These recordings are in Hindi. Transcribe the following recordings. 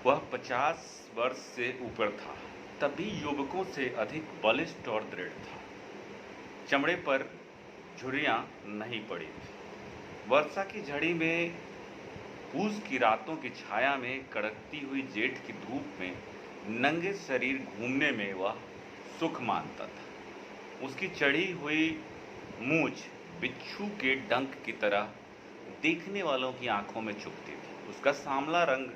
वह 50 वर्ष से ऊपर था, तब भी युवकों से अधिक बलिष्ठ और दृढ़ था। चमड़े पर झुर्रियां नहीं पड़ी थी। वर्षा की झड़ी में, पूस की रातों की छाया में, कड़कती हुई जेठ की धूप में नंगे शरीर घूमने में वह सुख मानता था। उसकी चढ़ी हुई मूछ बिच्छू के डंक की तरह देखने वालों की आंखों में चुभती थी। उसका सांवला रंग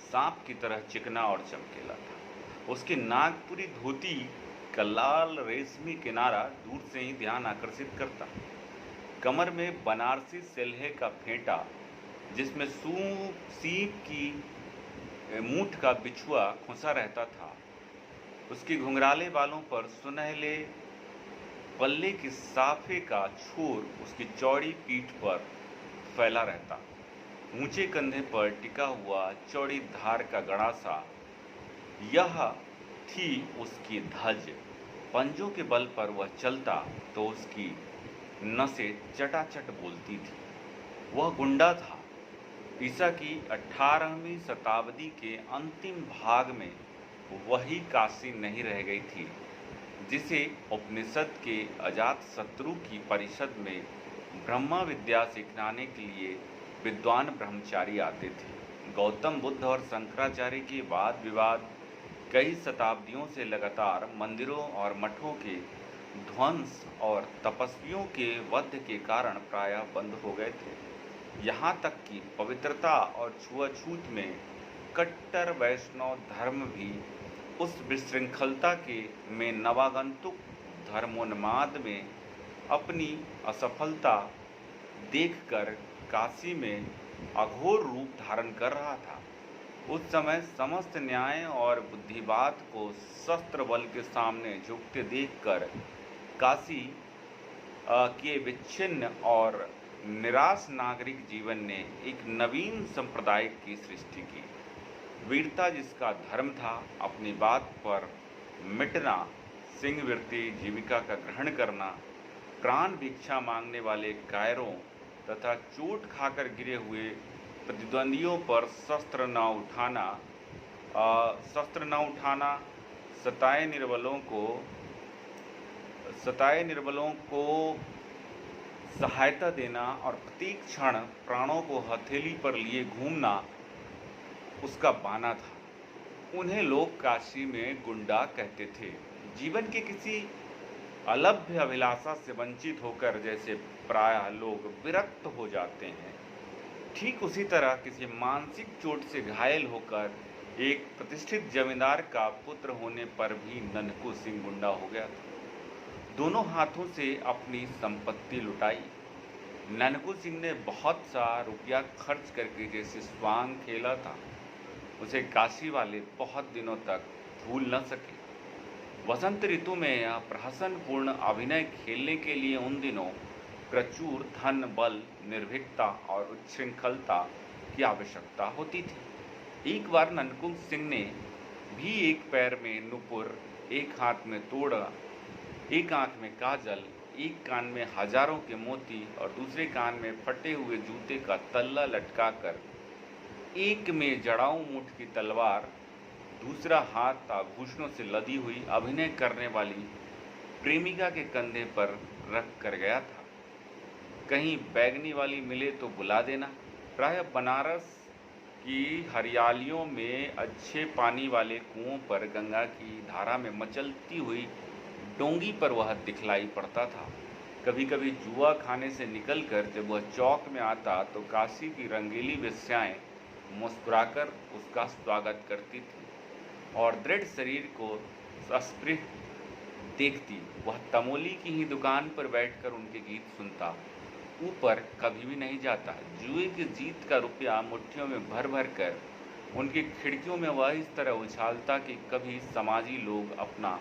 सांप की तरह चिकना और चमकीला था। उसकी नागपुरी धोती का लाल रेशमी किनारा दूर से ही ध्यान आकर्षित करता। कमर में बनारसी सेल्हे का फेंटा, जिसमें सीप की मूठ का बिछुआ खुंसा रहता था। उसके घुंघराले बालों पर सुनहले पल्ले की साफे का छोर उसकी चौड़ी पीठ पर फैला रहता। ऊंचे कंधे पर टिका हुआ चौड़ी धार का गड़ासा, यह थी उसकी धज। पंजों के बल पर वह चलता तो उसकी नसें चटाचट बोलती थी। वह गुंडा था। ईसा की 18वीं शताब्दी के अंतिम भाग में वही काशी नहीं रह गई थी जिसे उपनिषद के अजात शत्रु की परिषद में ब्रह्मा विद्या सिखाने के लिए विद्वान ब्रह्मचारी आते थे। गौतम बुद्ध और शंकराचार्य के वाद विवाद कई शताब्दियों से लगातार मंदिरों और मठों के ध्वंस और तपस्वियों के वध के कारण प्रायः बंद हो गए थे। यहाँ तक कि पवित्रता और छुआछूत में कट्टर वैष्णव धर्म भी उस विशृंखलता के में नवागंतुक धर्मोन्माद में अपनी असफलता देखकर काशी में अघोर रूप धारण कर रहा था। उस समय समस्त न्याय और बुद्धिवाद को शस्त्र बल के सामने झुकते देखकर काशी के विच्छिन्न और निराश नागरिक जीवन ने एक नवीन संप्रदाय की सृष्टि की। वीरता जिसका धर्म था, अपनी बात पर मिटना, सिंहवृत्ति जीविका का ग्रहण करना, प्राण भिक्षा मांगने वाले कायरों तथा चोट खाकर गिरे हुए प्रतिद्वंदियों पर शस्त्र न उठाना, सताए निर्बलों को सहायता देना और प्रत्येक क्षण प्राणों को हथेली पर लिए घूमना उसका बाना था। उन्हें लोग काशी में गुंडा कहते थे। जीवन के किसी अलभ्य अभिलाषा से वंचित होकर जैसे प्रायः लोग विरक्त हो जाते हैं, ठीक उसी तरह किसी मानसिक चोट से घायल होकर एक प्रतिष्ठित जमींदार का पुत्र होने पर भी ननकू सिंह गुंडा हो गया था। दोनों हाथों से अपनी संपत्ति लुटाई। ननकू सिंह ने बहुत सा रुपया खर्च करके जैसे स्वांग खेला था, उसे काशी वाले बहुत दिनों तक भूल न सके। वसंत ऋतु में यह प्रहसनपूर्ण अभिनय खेलने के लिए उन दिनों प्रचुर धन, बल, निर्भीकता और उच्छृंखलता की आवश्यकता होती थी। एक बार ननकू सिंह ने भी एक पैर में नुपुर, एक हाथ में तोड़ा, एक आंख में काजल, एक कान में हजारों के मोती और दूसरे कान में फटे हुए जूते का तल्ला लटकाकर, एक में जड़ाऊ मूठ की तलवार, दूसरा हाथ आभूषणों से लदी हुई अभिनय करने वाली प्रेमिका के कंधे पर रख कर गया था। कहीं बैगनी वाली मिले तो बुला देना। प्रायः बनारस की हरियालियों में अच्छे पानी वाले कुओं पर गंगा की धारा में मचलती हुई डोंगी पर वह दिखलाई पड़ता था। कभी कभी जुआ खाने से निकलकर जब वह चौक में आता तो काशी की रंगीली वेश्याएं मुस्कुराकर उसका स्वागत करती थी और दृढ़ शरीर को अस्पृह देखती। वह तमोली की ही दुकान पर बैठकर उनके गीत सुनता, ऊपर कभी भी नहीं जाता। जुए की जीत का रुपया मुट्ठियों में भर भर कर उनकी खिड़कियों में वह इस तरह उछालता कि कभी समाजी लोग अपना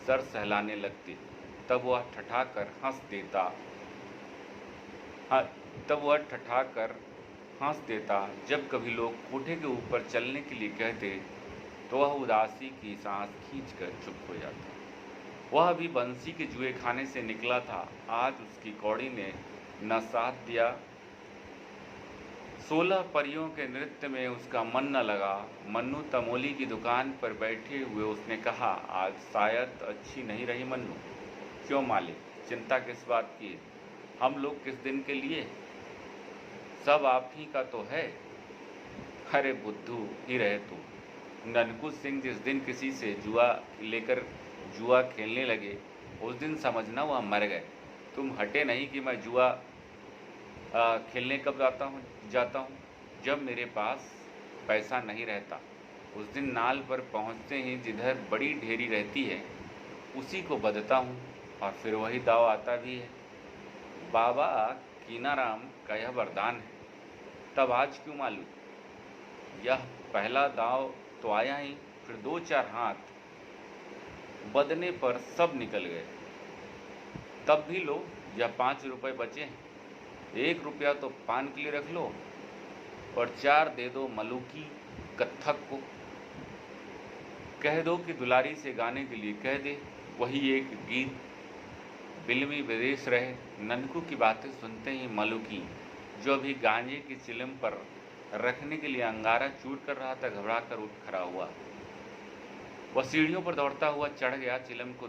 सर सहलाने लगते। तब वह ठठाकर हंस देता। जब कभी लोग कोठे के ऊपर चलने के लिए कहते तो वह उदासी की सांस खींचकर चुप हो जाता। वह अभी बंसी के जुए खाने से निकला था। आज उसकी कौड़ी ने न साथ दिया 16 परियों के नृत्य में उसका मन न लगा। मन्नू तमोली की दुकान पर बैठे हुए उसने कहा, आज शायद अच्छी नहीं रही मन्नू। क्यों मालिक, चिंता किस बात की? हम लोग किस दिन के लिए? सब आप ही का तो है। अरे बुद्धू ही रहे तुम। ननकू सिंह जिस दिन किसी से जुआ खेलने लगे, उस दिन समझना वह मर गए। तुम हटे नहीं कि मैं जुआ खेलने कब जाता हूँ जब मेरे पास पैसा नहीं रहता। उस दिन नाल पर पहुँचते ही जिधर बड़ी ढेरी रहती है उसी को बदता हूँ और फिर वही दाव आता भी है। बाबा कीनाराम का यह वरदान है। तब आज क्यों मालूम? यह पहला दाव तो आया ही, फिर 2-4 हाथ बदने पर सब निकल गए। तब भी लो, यह 5 रुपये बचे हैं। 1 रुपया तो पान के लिए रख लो और 4 दे दो मलूकी कत्थक को। कह दो कि दुलारी से गाने के लिए कह दे, वही एक गीत बिल्मी विदेश रहे। ननकू की बातें सुनते ही मलूकी, जो अभी गांजे की चिलम पर रखने के लिए अंगारा चूर कर रहा था, घबरा कर उठ खड़ा हुआ। वह सीढ़ियों पर दौड़ता हुआ चढ़ गया। चिलम को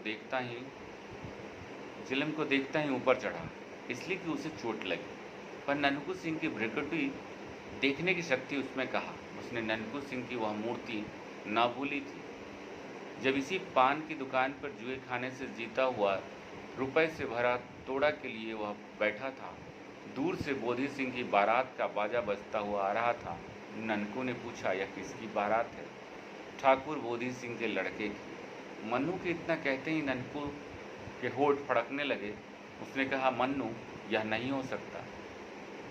देखता ही ऊपर चढ़ा, इसलिए कि उसे चोट लगी। पर ननकू सिंह की भ्रिकुटी देखने की शक्ति उसमें कहा। उसने ननकू सिंह की वह मूर्ति ना भूली थी। जब इसी पान की दुकान पर जुए खाने से जीता हुआ रुपए से भरा तोड़ा के लिए वह बैठा था, दूर से बोधी सिंह की बारात का बाजा बजता हुआ आ रहा था। ननकू ने पूछा, यह किसकी बारात है? ठाकुर बोधी सिंह के लड़के की। मन्नू के इतना कहते ही ननकू के होठ फड़कने लगे। उसने कहा, मन्नू, यह नहीं हो सकता।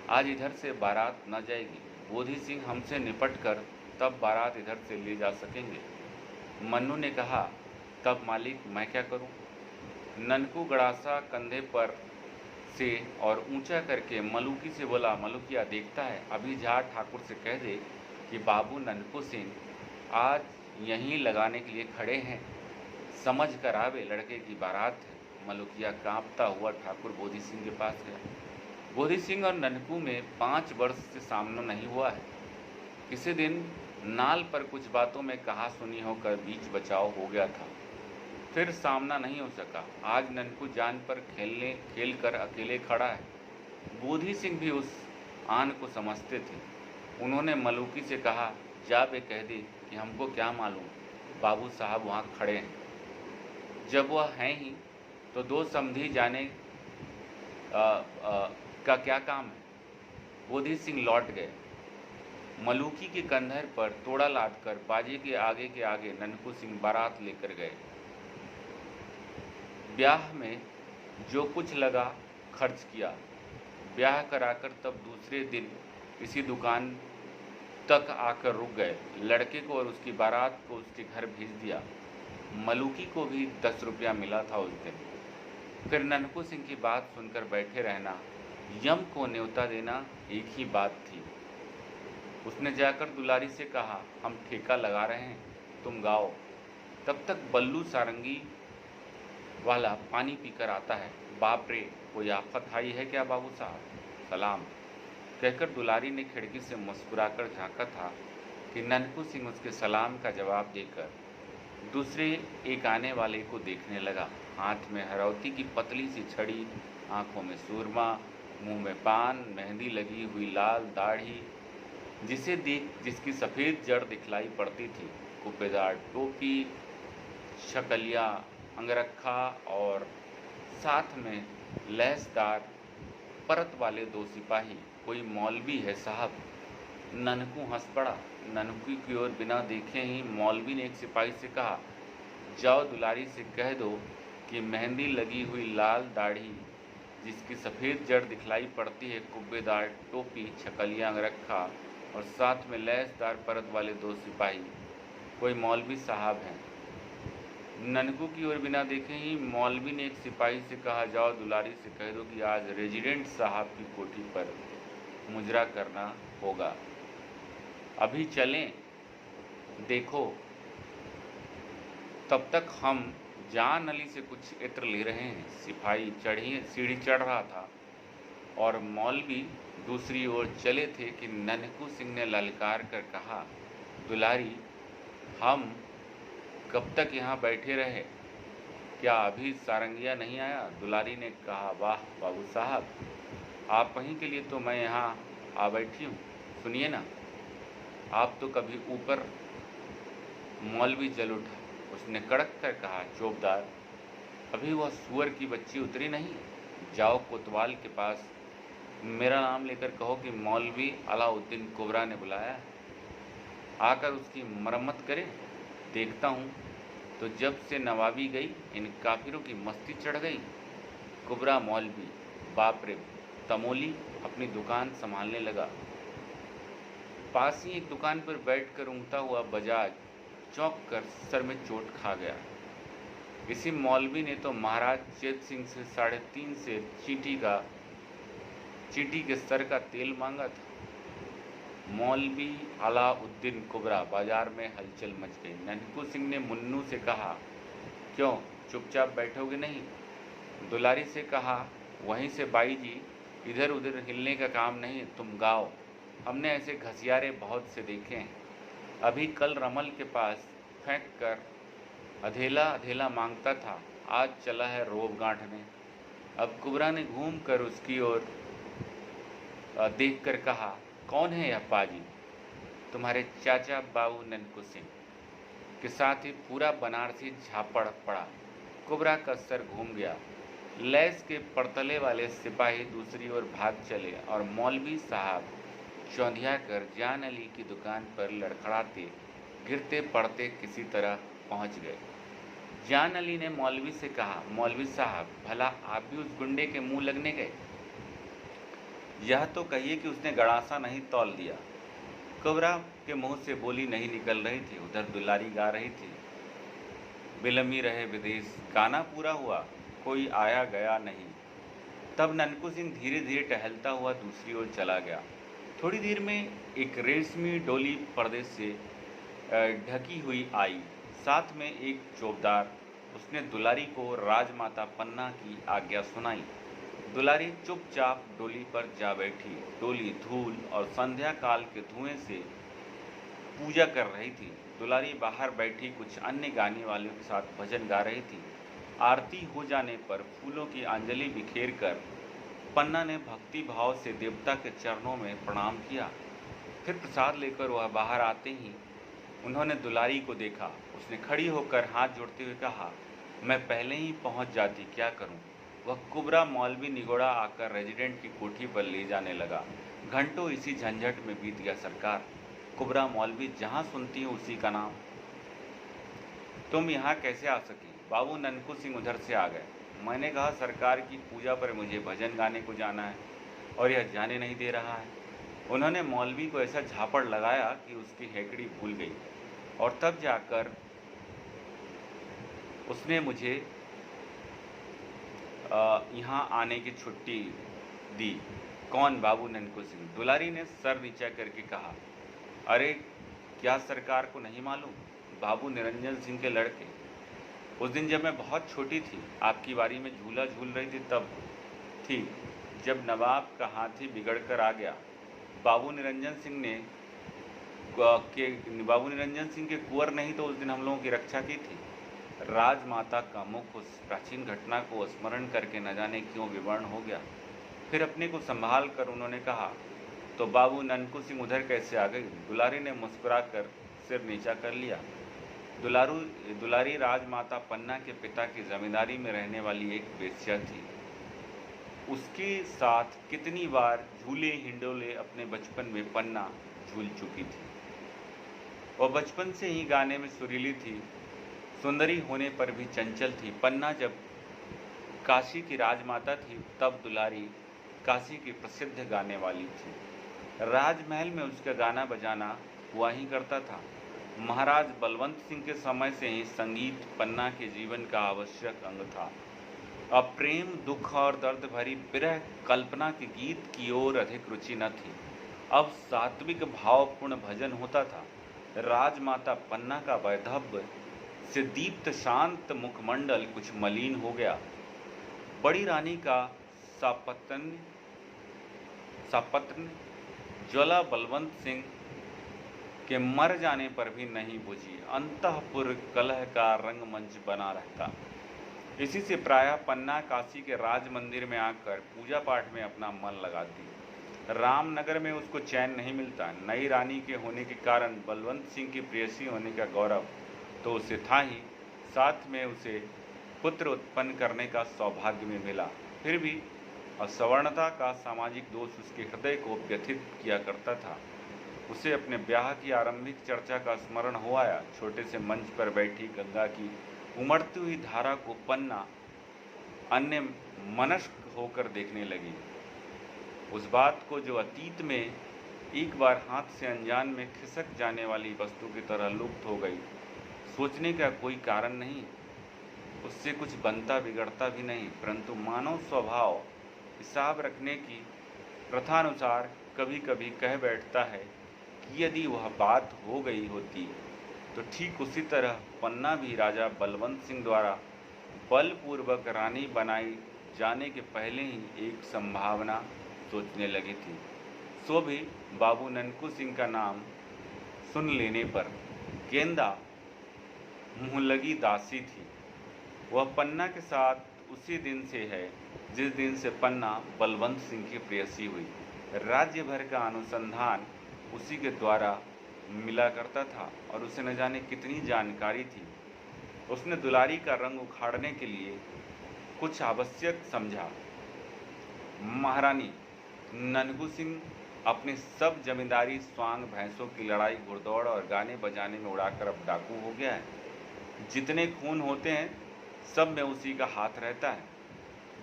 आज इधर से बारात न जाएगी। बोधी सिंह हमसे निपट कर तब बारात इधर से ले जा सकेंगे। मन्नू ने कहा, तब मालिक मैं क्या करूं? ननकू गड़ासा कंधे पर से और ऊंचा करके मलूकी से बोला, मलूकिया देखता है, अभी जा ठाकुर से कह दे कि बाबू ननकू सिंह आज यहीं लगाने के लिए खड़े हैं, समझ कर आवे, लड़के की बारात है। मलूकिया कांपता हुआ ठाकुर बोधी सिंह के पास गया। बोधी सिंह और ननकू में 5 वर्ष से सामना नहीं हुआ है। किसी दिन नाल पर कुछ बातों में कहा सुनी होकर बीच बचाव हो गया था, फिर सामना नहीं हो सका। आज ननकू जान पर खेल कर अकेले खड़ा है। बोधी सिंह भी उस आन को समझते थे। उन्होंने मलूकी से कहा, जा बे कह दे कि हमको क्या मालूम, बाबू साहब वहाँ खड़े हैं। जब वह हैं ही तो 2 समधी जाने का क्या काम है? बोधी सिंह लौट गए। मलूकी के कंधर पर तोड़ा लादकर बाजे के आगे ननकू सिंह बारात लेकर गए। ब्याह में जो कुछ लगा खर्च किया। ब्याह कराकर तब दूसरे दिन इसी दुकान तक आकर रुक गए। लड़के को और उसकी बारात को उसके घर भेज दिया। मलूकी को भी 10 रुपया मिला था उस दिन। फिर ननकू सिंह की बात सुनकर बैठे रहना, यम को न्योता देना एक ही बात थी। उसने जाकर दुलारी से कहा, हम ठेका लगा रहे हैं, तुम गाओ। तब तक बल्लू सारंगी वाला पानी पीकर आता है। बाप रे, कोई आफत आई है क्या बाबू साहब? सलाम कहकर दुलारी ने खिड़की से मुस्कुराकर झांका था कि ननकू सिंह उसके सलाम का जवाब देकर दूसरे एक आने वाले को देखने लगा। हाथ में हरौती की पतली सी छड़ी, आंखों में सूरमा, मुंह में पान, मेहंदी लगी हुई लाल दाढ़ी, जिसे देख जिसकी सफ़ेद जड़ दिखलाई पड़ती थी, कुप्पेदार टोपी, शकलिया अंगरखा और साथ में लैसदार परत वाले 2 सिपाही। कोई मौलवी है साहब? ननकू हंस पड़ा। ननकू की ओर बिना देखे ही मौलवी ने एक सिपाही से कहा, जाओ दुलारी से कह दो कि मेहंदी लगी हुई लाल दाढ़ी, जिसकी सफ़ेद जड़ दिखलाई पड़ती है, कुब्बेदार टोपी, छकलिया अंगरखा और साथ में लैसदार परत वाले 2 सिपाही कोई मौलवी साहब हैं। ननकू की ओर बिना देखे ही मौलवी ने एक सिपाही से कहा, जाओ दुलारी से कह दो कि आज रेजिडेंट साहब की कोठी पर मुजरा करना होगा, अभी चलें? देखो, तब तक हम जान अली से कुछ इत्र ले रहे हैं। सिपाही सीढ़ी चढ़ रहा था और मौलवी दूसरी ओर चले थे कि ननकू सिंह ने ललकार कर कहा, दुलारी, हम कब तक यहाँ बैठे रहे? क्या अभी सारंगिया नहीं आया? दुलारी ने कहा, वाह बाबू साहब, आप वहीं के लिए तो मैं यहाँ आ बैठी हूँ। सुनिए ना, आप तो कभी ऊपर। मौलवी जल उठा। उसने कड़क कर कहा, चौबदार, अभी वह सुअर की बच्ची उतरी नहीं? जाओ कोतवाल के पास मेरा नाम लेकर कहो कि मौलवी अलाउद्दीन कुबरा ने बुलाया है, आकर उसकी मरम्मत करे। देखता हूँ तो जब से नवाबी गई इन काफिरों की मस्ती चढ़ गई। कुबरा मौलवी बाप रे तमोली अपनी दुकान संभालने लगा। पास ही एक दुकान पर बैठकर ऊँघता हुआ बजाज चौंक कर सर में चोट खा गया। इसी मौलवी ने तो महाराज चेत सिंह से 3.5 सेर चींटी के सर का तेल मांगा था। मौलवी अलाउद्दीन कुबरा। बाजार में हलचल मच गई। ननकू सिंह ने मुन्नू से कहा, क्यों चुपचाप बैठोगे नहीं? दुलारी से कहा, वहीं से बाई जी, इधर उधर हिलने का काम नहीं, तुम गाओ। हमने ऐसे घसियारे बहुत से देखे हैं। अभी कल रमल के पास फेंक कर अधेला अधेला मांगता था, आज चला है रोब गांठने। अब कुबरा ने घूम कर उसकी ओर देख कर कहा, कौन है यह पाजी? तुम्हारे चाचा बाबू ननकू सिंह के साथ ही पूरा बनारसी झापड़ पड़ा। कुबरा का सर घूम गया। लैस के पड़तले वाले सिपाही दूसरी ओर भाग चले और मौलवी साहब चौंधिया कर जान अली की दुकान पर लड़खड़ाते गिरते पड़ते किसी तरह पहुंच गए। जान अली ने मौलवी से कहा, मौलवी साहब, भला आप भी उस गुंडे के मुंह लगने गए? यह तो कहिए कि उसने गड़ासा नहीं तौल दिया। कुबरा के मुंह से बोली नहीं निकल रही थी। उधर दुलारी गा रही थी, बिलमी रहे विदेश। गाना पूरा हुआ, कोई आया गया नहीं। तब ननकू सिंह धीरे धीरे टहलता हुआ दूसरी ओर चला गया। थोड़ी देर में एक रेशमी डोली पर्दे से ढकी हुई आई, साथ में एक चौबदार। उसने दुलारी को राजमाता पन्ना की आज्ञा सुनाई। दुलारी चुपचाप डोली पर जा बैठी। डोली धूल और संध्या काल के धुएं से पूजा कर रही थी। दुलारी बाहर बैठी कुछ अन्य गाने वालों के साथ भजन गा रही थी। आरती हो जाने पर फूलों की अंजलि बिखेर कर पन्ना ने भक्ति भाव से देवता के चरणों में प्रणाम किया। फिर प्रसाद लेकर वह बाहर आते ही उन्होंने दुलारी को देखा। उसने खड़ी होकर हाथ जोड़ते हुए कहा, मैं पहले ही पहुंच जाती, क्या करूं? वह कुबरा मौलवी निगोड़ा आकर रेजिडेंट की कोठी पर ले जाने लगा। घंटों इसी झंझट में बीत गया सरकार। कुबरा मौलवी जहां सुनती हो उसी का नाम। तुम यहाँ कैसे आ सकी? बाबू ननकू सिंह उधर से आ गए। मैंने कहा सरकार की पूजा पर मुझे भजन गाने को जाना है और यह जाने नहीं दे रहा है। उन्होंने मौलवी को ऐसा झापड़ लगाया कि उसकी हेकड़ी भूल गई और तब जाकर उसने मुझे यहाँ आने की छुट्टी दी। कौन? बाबू ननकू सिंह। दुलारी ने सर नीचा करके कहा, अरे क्या सरकार को नहीं मालूम? बाबू निरंजन सिंह के लड़के। उस दिन जब मैं बहुत छोटी थी, आपकी बारी में झूला झूल रही थी, तब थी जब नवाब का हाथी बिगड़ कर आ गया। बाबू निरंजन सिंह के कुंवर नहीं तो उस दिन हम लोगों की रक्षा की थी। राजमाता का मुख उस प्राचीन घटना को स्मरण करके न जाने क्यों विवर्ण हो गया। फिर अपने को संभाल कर उन्होंने कहा, तो बाबू ननकू सिंह उधर कैसे आ गई? दुलारी ने मुस्कुराकर सिर नीचा कर लिया। दुलारी राजमाता पन्ना के पिता की जमींदारी में रहने वाली एक वेश्या थी। उसके साथ कितनी बार झूले हिंडोले अपने बचपन में पन्ना झूल चुकी थी। वह बचपन से ही गाने में सुरीली थी, सुंदरी होने पर भी चंचल थी। पन्ना जब काशी की राजमाता थी तब दुलारी काशी की प्रसिद्ध गाने वाली थी। राजमहल में उसका गाना बजाना हुआ ही करता था। महाराज बलवंत सिंह के समय से ही संगीत पन्ना के जीवन का आवश्यक अंग था। अब प्रेम, दुख और दर्द भरी विरह कल्पना के गीत की ओर अधिक रुचि न थी। अब सात्विक भावपूर्ण भजन होता था। राजमाता पन्ना का वैधव्य से दीप्त शांत मुखमंडल कुछ मलिन हो गया। बड़ी रानी का सापत्न्य सा पत्र ज्वाला बलवंत सिंह के मर जाने पर भी नहीं बुझी। अंतःपुर कलह का रंगमंच बना रहता। इसी से प्रायः पन्ना काशी के राज मंदिर में आकर पूजा पाठ में अपना मन लगाती। रामनगर में उसको चैन नहीं मिलता। नई रानी के होने के कारण बलवंत सिंह की प्रेयसी होने का गौरव तो उसे था ही, साथ में उसे पुत्र उत्पन्न करने का सौभाग्य भी मिला। फिर भी असवर्णता का सामाजिक दोष उसके हृदय को व्यथित किया करता था। उसे अपने ब्याह की आरंभिक चर्चा का स्मरण हो आया। छोटे से मंच पर बैठी गंगा की उमड़ती हुई धारा को पन्ना अन्य मनस्क होकर देखने लगी। उस बात को जो अतीत में एक बार हाथ से अनजान में खिसक जाने वाली वस्तु की तरह लुप्त हो गई, सोचने का कोई कारण नहीं, उससे कुछ बनता बिगड़ता भी नहीं, परंतु मानव स्वभाव हिसाब रखने की प्रथानुसार कभी कभी कह बैठता है कि यदि वह बात हो गई होती तो ठीक उसी तरह पन्ना भी राजा बलवंत सिंह द्वारा बलपूर्वक रानी बनाई जाने के पहले ही एक संभावना सोचने लगी थी। सो भी बाबू ननकू सिंह का नाम सुन लेने पर गेंदा मुँहलगी दासी थी। वह पन्ना के साथ उसी दिन से है जिस दिन से पन्ना बलवंत सिंह की प्रेयसी हुई। राज्य भर का अनुसंधान उसी के द्वारा मिला करता था और उसे न जाने कितनी जानकारी थी। उसने दुलारी का रंग उखाड़ने के लिए कुछ आवश्यक समझा। महारानी ननकू सिंह अपनी सब जमींदारी, स्वांग, भैंसों की लड़ाई, घुड़दौड़ और गाने बजाने में उड़ाकर अब डाकू हो गया है। जितने खून होते हैं सब में उसी का हाथ रहता है।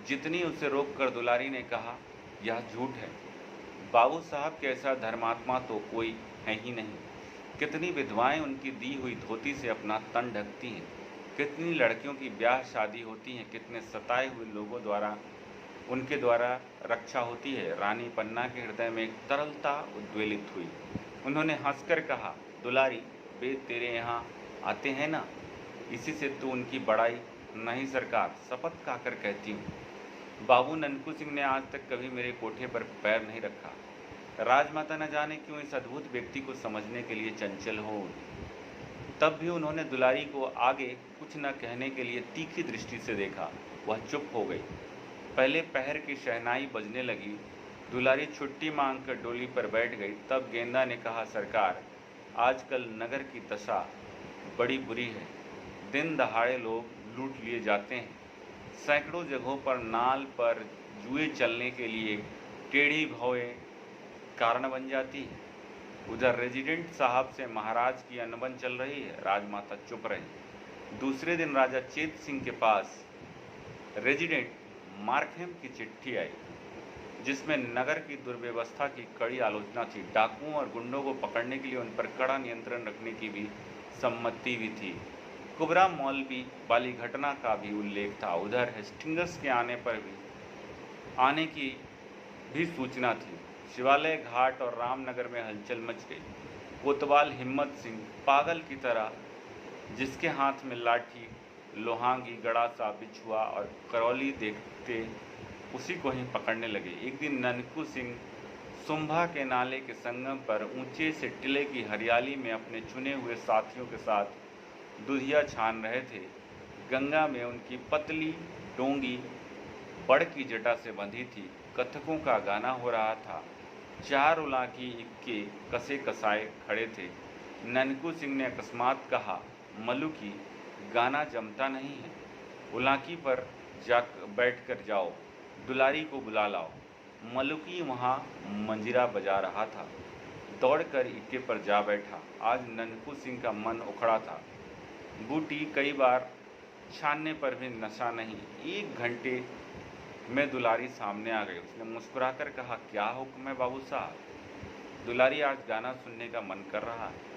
जितनी उसे रोक कर दुलारी ने कहा, यह झूठ है, बाबू साहब के ऐसा धर्मात्मा तो कोई है ही नहीं। कितनी विधवाएं उनकी दी हुई धोती से अपना तन ढकती हैं, कितनी लड़कियों की ब्याह शादी होती हैं, कितने सताए हुए लोगों द्वारा उनके द्वारा रक्षा होती है। रानी पन्ना के हृदय में एक तरलता उद्वेलित हुई। उन्होंने हंसकर कहा, दुलारी, वे तेरे यहाँ आते हैं ना, इसी से तू उनकी बड़ाई। नहीं सरकार, शपथ खाकर कहती हूँ, बाबू ननकू सिंह ने आज तक कभी मेरे कोठे पर पैर नहीं रखा। राजमाता न जाने क्यों इस अद्भुत व्यक्ति को समझने के लिए चंचल हो उठी। तब भी उन्होंने दुलारी को आगे कुछ न कहने के लिए तीखी दृष्टि से देखा। वह चुप हो गई। पहले पहर की शहनाई बजने लगी। दुलारी छुट्टी मांगकर डोली पर बैठ गई। तब गेंदा ने कहा, सरकार, आजकल नगर की दशा बड़ी बुरी है। दिन दहाड़े लोग लूट लिए जाते हैं। सैकड़ों जगहों पर नाल पर जुए चलने के लिए टेढ़ी भौएं कारण बन जाती है। उधर रेजिडेंट साहब से महाराज की अनबन चल रही है। राजमाता चुप रही। दूसरे दिन राजा चेत सिंह के पास रेजिडेंट मार्कहेम की चिट्ठी आई, जिसमें नगर की दुर्व्यवस्था की कड़ी आलोचना थी। डाकुओं और गुंडों को पकड़ने के लिए उन पर कड़ा नियंत्रण रखने की भी सम्मति भी थी। कुबरा मौलवी वाली घटना का भी उल्लेख था। उधर हेस्टिंग्स के आने की भी सूचना थी। शिवालय घाट और रामनगर में हलचल मच गई। कोतवाल हिम्मत सिंह पागल की तरह, जिसके हाथ में लाठी, लोहांगी, गड़ासा, बिछुआ और करौली देखते उसी को ही पकड़ने लगे। एक दिन ननकू सिंह सुंभा के नाले के संगम पर ऊंचे से टिले की हरियाली में अपने चुने हुए साथियों के साथ दुधिया छान रहे थे। गंगा में उनकी पतली डोंगी बड़ की जटा से बंधी थी। कथकों का गाना हो रहा था। चार उलाकी इक्के कसे कसाए खड़े थे। ननकू सिंह ने अकस्मात कहा, मलुकी, गाना जमता नहीं है, उलाकी पर जा बैठ कर जाओ, दुलारी को बुला लाओ। मलुकी वहाँ मंजीरा बजा रहा था। दौड़कर इक्के पर जा बैठा। आज ननकू सिंह का मन उखड़ा था। बूटी कई बार छानने पर भी नशा नहीं। 1 घंटे में दुलारी सामने आ गई। उसने मुस्कुराकर कहा, क्या हुक्म है बाबू साहब? दुलारी, आज गाना सुनने का मन कर रहा है।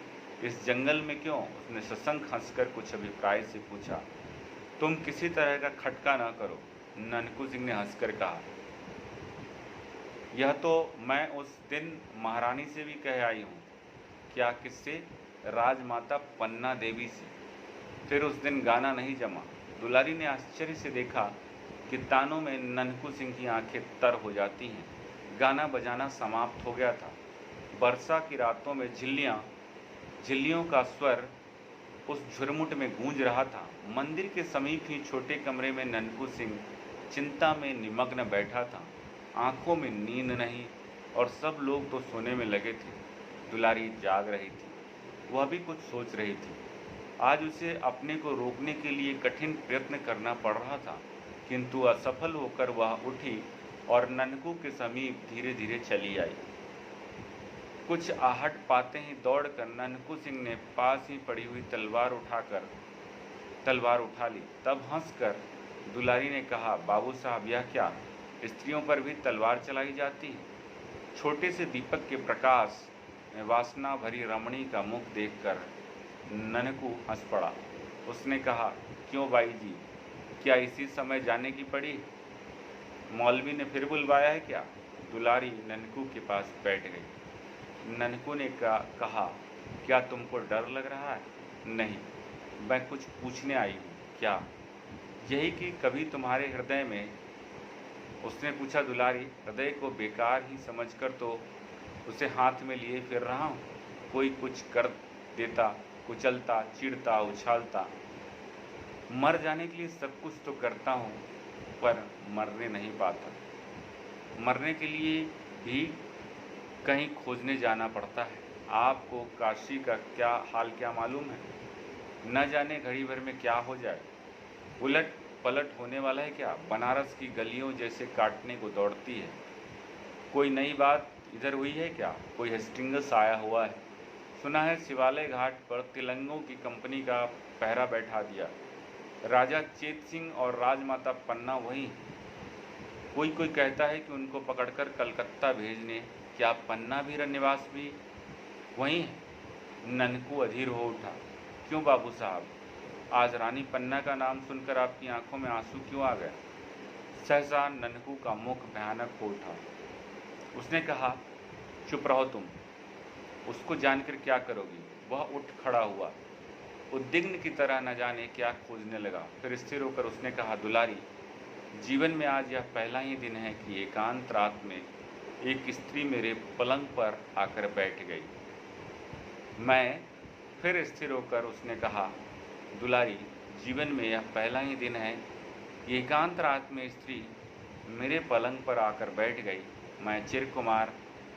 इस जंगल में क्यों? उसने सशंक हंसकर कुछ अभिप्राय से पूछा। तुम किसी तरह का खटका न करो, ननकू सिंह ने हंसकर कहा। यह तो मैं उस दिन महारानी से भी कह आई हूँ। क्या? किससे? राजमाता पन्ना देवी से। फिर उस दिन गाना नहीं जमा। दुलारी ने आश्चर्य से देखा कि तानों में ननकू सिंह की आंखें तर हो जाती हैं। गाना बजाना समाप्त हो गया था। वर्षा की रातों में झिल्लियों का स्वर उस झुरमुट में गूंज रहा था। मंदिर के समीप ही छोटे कमरे में ननकू सिंह चिंता में निमग्न बैठा था। आंखों में नींद नहीं और सब लोग तो सोने में लगे थे। दुलारी जाग रही थी, वह भी कुछ सोच रही थी। आज उसे अपने को रोकने के लिए कठिन प्रयत्न करना पड़ रहा था, किंतु असफल होकर वह उठी और ननकू के समीप धीरे धीरे चली आई। कुछ आहट पाते ही दौड़कर ननकू सिंह ने पास ही पड़ी हुई तलवार उठा ली। तब हंसकर दुलारी ने कहा, बाबू साहब, यह क्या, स्त्रियों पर भी तलवार चलाई जाती है? छोटे से दीपक के प्रकाश में वासना भरी रमणी का मुख देखकर ननकू हंस पड़ा। उसने कहा, क्यों बाई जी, क्या इसी समय जाने की पड़ी? मौलवी ने फिर बुलवाया है क्या? दुलारी ननकू के पास बैठ गई। ननकू ने कहा, क्या तुमको डर लग रहा है? नहीं, मैं कुछ पूछने आई हूँ। क्या? यही कि कभी तुम्हारे हृदय में, उसने पूछा। दुलारी, हृदय को बेकार ही समझकर तो उसे हाथ में लिए फिर रहा हूँ। कोई कुछ कर देता, कुचलता, चिढ़ता, उछालता। मर जाने के लिए सब कुछ तो करता हूँ, पर मरने नहीं पाता। मरने के लिए भी कहीं खोजने जाना पड़ता है। आपको काशी का क्या मालूम है? न जाने घड़ी भर में क्या हो जाए। उलट पलट होने वाला है क्या? बनारस की गलियों जैसे काटने को दौड़ती है। कोई नई बात इधर हुई है क्या? कोई हेस्टिंग्स आया हुआ है? सुना है शिवालय घाट पर तिलंगों की कंपनी का पहरा बैठा दिया। राजा चेत सिंह और राजमाता पन्ना वहीं। कोई कहता है कि उनको पकड़कर कलकत्ता भेजने। क्या पन्ना भी निवास भी वहीं है? ननकू अधीर हो उठा। क्यों बाबू साहब, आज रानी पन्ना का नाम सुनकर आपकी आंखों में आंसू क्यों आ गए? सहसा ननकू का मुख भयानक हो उठा। उसने कहा, चुप रहो तुम, उसको जानकर क्या करोगी? वह उठ खड़ा हुआ, उद्विग्न की तरह न जाने क्या खोजने लगा। फिर स्थिर होकर उसने कहा, दुलारी, जीवन में आज यह पहला ही दिन है कि एकांत रात में एक स्त्री मेरे पलंग पर आकर बैठ गई। मैं फिर स्थिर होकर उसने कहा, दुलारी, जीवन में यह पहला ही दिन है कि एकांत रात में स्त्री मेरे पलंग पर आकर बैठ गई। मैं चिरकुमार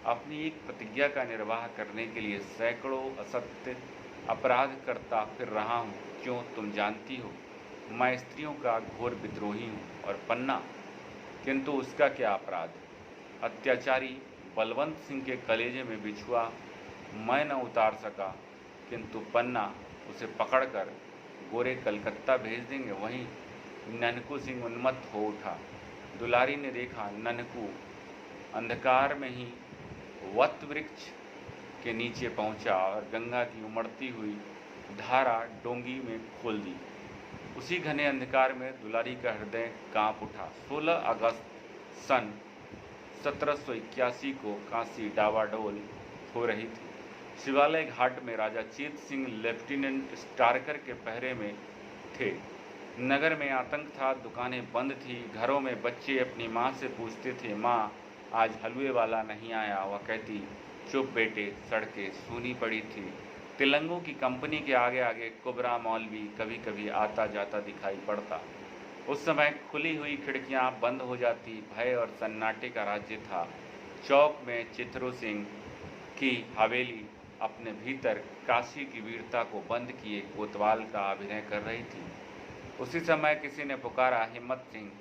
अपनी एक प्रतिज्ञा का निर्वाह करने के लिए सैकड़ों असत्य अपराध करता फिर रहा हूँ। क्यों, तुम जानती हो, मैं स्त्रियों का घोर विद्रोही हूँ। और पन्ना, किंतु उसका क्या अपराध? अत्याचारी बलवंत सिंह के कलेजे में बिछुआ मैं न उतार सका, किंतु पन्ना उसे पकड़कर गोरे कलकत्ता भेज देंगे। वहीं ननकू सिंह उन्मत्त हो उठा। दुलारी ने देखा, ननकू अंधकार में ही वट वृक्ष के नीचे पहुंचा और गंगा की उमड़ती हुई धारा डोंगी में खोल दी। उसी घने अंधकार में दुलारी का हृदय कांप उठा। 16 अगस्त सन 1781 को काशी डावाडोल हो रही थी। शिवालय घाट में राजा चेत सिंह लेफ्टिनेंट स्टारकर के पहरे में थे। नगर में आतंक था, दुकानें बंद थी। घरों में बच्चे अपनी माँ से पूछते थे, माँ, आज हलवे वाला नहीं आया? वह कहती, चुप बेटे, सड़कें सूनी पड़ी थी। तिलंगों की कंपनी के आगे आगे कुबरा मौलवी कभी कभी आता जाता दिखाई पड़ता। उस समय खुली हुई खिड़कियां बंद हो जाती। भय और सन्नाटे का राज्य था। चौक में चित्रो सिंह की हवेली अपने भीतर काशी की वीरता को बंद किए कोतवाल का अभिनय कर रही थी। उसी समय किसी ने पुकारा, हिम्मत सिंह।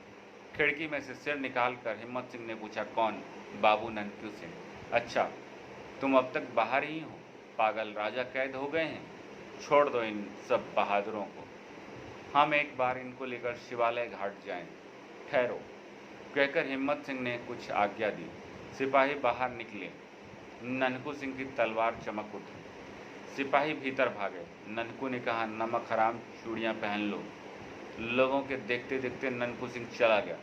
खिड़की में से सिर निकालकर हिम्मत सिंह ने पूछा, कौन? बाबू ननकू सिंह। अच्छा, तुम अब तक बाहर ही हो? पागल, राजा कैद हो गए हैं। छोड़ दो इन सब बहादुरों को, हम एक बार इनको लेकर शिवालय घाट जाएं। ठहरो, कहकर हिम्मत सिंह ने कुछ आज्ञा दी। सिपाही बाहर निकले। ननकू सिंह की तलवार चमक उठी। सिपाही भीतर भागे। ननकू ने कहा, नमक हराम चूड़ियाँ पहन लो। लोगों के देखते देखते ननकू सिंह चला गया।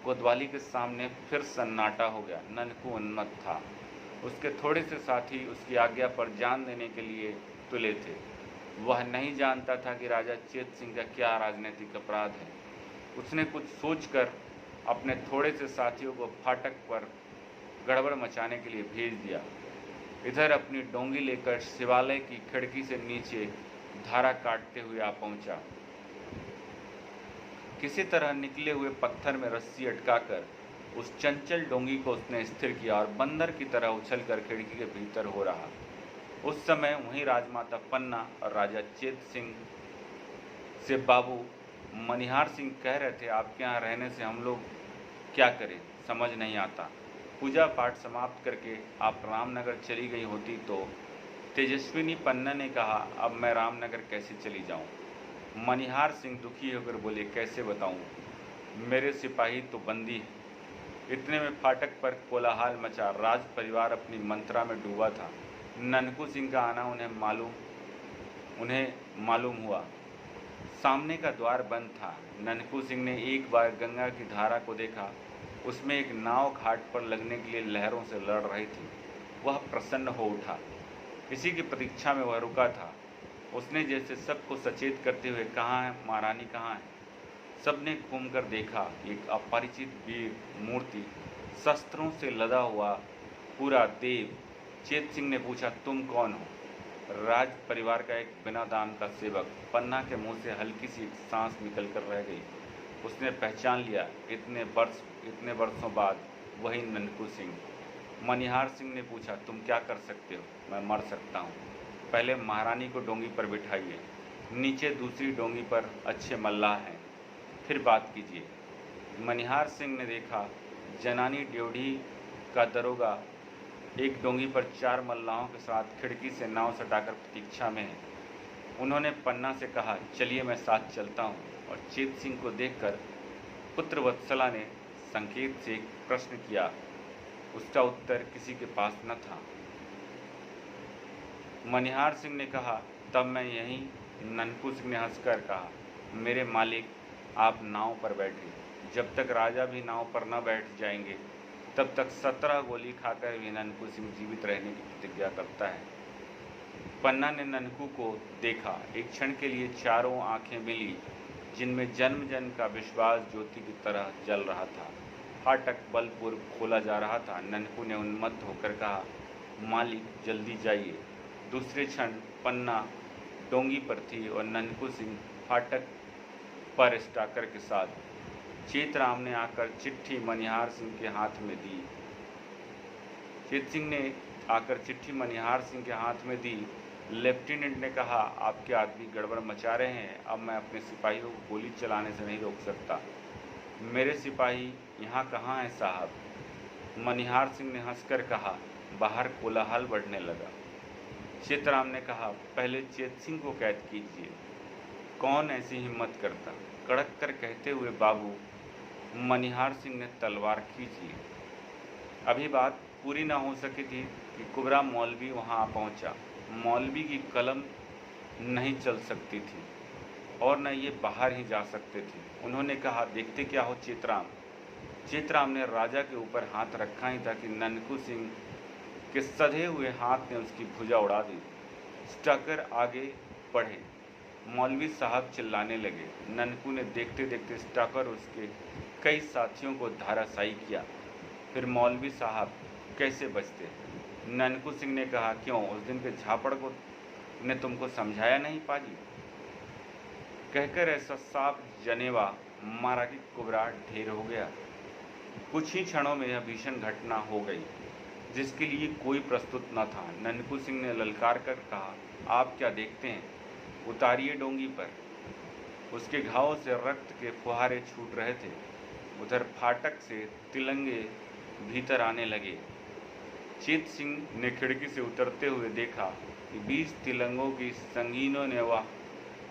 कोतवाली के सामने फिर सन्नाटा हो गया। ननकू उन्मत्त था। उसके थोड़े से साथी उसकी आज्ञा पर जान देने के लिए तुले थे। वह नहीं जानता था कि राजा चेत सिंह का क्या राजनीतिक अपराध है। उसने कुछ सोचकर अपने थोड़े से साथियों को फाटक पर गड़बड़ मचाने के लिए भेज दिया। इधर अपनी डोंगी लेकर शिवालय की खिड़की से नीचे धारा काटते हुए आ पहुंचा। किसी तरह निकले हुए पत्थर में रस्सी अटकाकर उस चंचल डोंगी को उसने स्थिर किया और बंदर की तरह उछलकर खिड़की के भीतर हो रहा। उस समय वहीं राजमाता पन्ना और राजा चेत सिंह से बाबू मनिहार सिंह कह रहे थे, आपके यहाँ रहने से हम लोग क्या करें, समझ नहीं आता। पूजा पाठ समाप्त करके आप रामनगर चली गई होती तो। तेजस्विनी पन्ना ने कहा, अब मैं रामनगर कैसे चली जाऊं? मनिहार सिंह दुखी होकर बोले, कैसे बताऊं, मेरे सिपाही तो बंदी हैं। इतने में फाटक पर कोलाहल मचा। राज परिवार अपनी मंत्रा में डूबा था। ननकू सिंह का आना उन्हें मालूम हुआ। सामने का द्वार बंद था। ननकू सिंह ने एक बार गंगा की धारा को देखा। उसमें एक नाव घाट पर लगने के लिए लहरों से लड़ रही थी। वह प्रसन्न हो उठा। इसी की प्रतीक्षा में वह रुका था। उसने जैसे सबको सचेत करते हुए, कहाँ है महारानी, कहाँ है? सबने घूमकर देखा। एक अपरिचित वीर मूर्ति, शस्त्रों से लदा हुआ पूरा देव। चेत सिंह ने पूछा, तुम कौन हो? राज परिवार का एक बिना दाम का सेवक। पन्ना के मुंह से हल्की सी एक सांस निकल कर रह गई। उसने पहचान लिया, इतने वर्षों बाद वही ननकू सिंह। मनिहार सिंह ने पूछा, तुम क्या कर सकते हो? मैं मर सकता हूँ। पहले महारानी को डोंगी पर बिठाइए, नीचे दूसरी डोंगी पर अच्छे मल्लाह हैं, फिर बात कीजिए। मनिहार सिंह ने देखा, जनानी ड्योढ़ी का दरोगा एक डोंगी पर 4 मल्लाहों के साथ खिड़की से नाव सटाकर प्रतीक्षा में है। उन्होंने पन्ना से कहा, चलिए मैं साथ चलता हूँ। और चेत सिंह को देखकर पुत्र वत्सला ने संकेत से एक प्रश्न किया। उसका उत्तर किसी के पास न था। मनिहार सिंह ने कहा, तब मैं यहीं। ननकू सिंह ने हंसकर कहा, मेरे मालिक आप नाव पर बैठे। जब तक राजा भी नाव पर न बैठ जाएंगे तब तक 17 गोली खाकर भी ननकू सिंह जीवित रहने की प्रतिज्ञा करता है। पन्ना ने ननकू को देखा। एक क्षण के लिए चारों आंखें मिली, जिनमें जन्म जन्म का विश्वास ज्योति की तरह जल रहा था। फाटक बलपूर्वक खोला जा रहा था। ननकू ने उन्मत्त होकर कहा, मालिक जल्दी जाइए। दूसरे क्षण पन्ना डोंगी पर थी और ननकू सिंह फाटक पर स्टाकर के साथ। चेतराम ने आकर चिट्ठी मनिहार सिंह के हाथ में दी। चेत सिंह ने आकर चिट्ठी मनिहार सिंह के हाथ में दी। लेफ्टिनेंट ने कहा, आपके आदमी गड़बड़ मचा रहे हैं। अब मैं अपने सिपाहियों को गोली चलाने से नहीं रोक सकता। मेरे सिपाही यहाँ कहाँ हैं साहब? मनिहार सिंह ने हंसकर कहा। बाहर कोलाहल बढ़ने लगा। चेतराम ने कहा, पहले चेत सिंह को कैद कीजिए। कौन ऐसी हिम्मत करता? कड़क कर कहते हुए बाबू मनिहार सिंह ने तलवार खींच ली। अभी बात पूरी न हो सकी थी कि कुबरा मौलवी वहां आ पहुंचा। मौलवी की कलम नहीं चल सकती थी और न ये बाहर ही जा सकते थे। उन्होंने कहा, देखते क्या हो चेतराम? चेतराम ने राजा के ऊपर हाथ रखा ही था कि ननकू सिंह के सधे हुए हाथ ने उसकी भुजा उड़ा दी। स्टाकर आगे बढ़े। मौलवी साहब चिल्लाने लगे। ननकू ने देखते देखते स्टाकर उसके कई साथियों को धराशायी किया। फिर मौलवी साहब कैसे बचते? ननकू सिंह ने कहा, क्यों, उस दिन के झापड़ को ने तुमको समझाया नहीं पाजी? कहकर ऐसा साफ जनेवा मारा कि कुबरा ढेर हो गया। कुछ ही क्षणों में यह भीषण घटना हो गई जिसके लिए कोई प्रस्तुत न था। ननकू सिंह ने ललकार कर कहा, आप क्या देखते हैं? उतारिए डोंगी पर। उसके घाव से रक्त के फुहारे छूट रहे थे। उधर फाटक से तिलंगे भीतर आने लगे। चेत सिंह ने खिड़की से उतरते हुए देखा कि 20 तिलंगों की संगीनों ने वह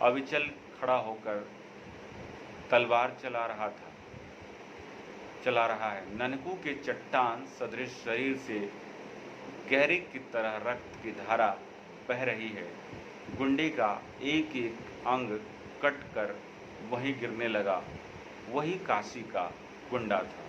अविचल खड़ा होकर तलवार चला रहा है। ननकू के चट्टान सदृश शरीर से गहरे की तरह रक्त की धारा बह रही है। गुंडे का एक एक अंग कट कर वहीं गिरने लगा। वही काशी का गुंडा था।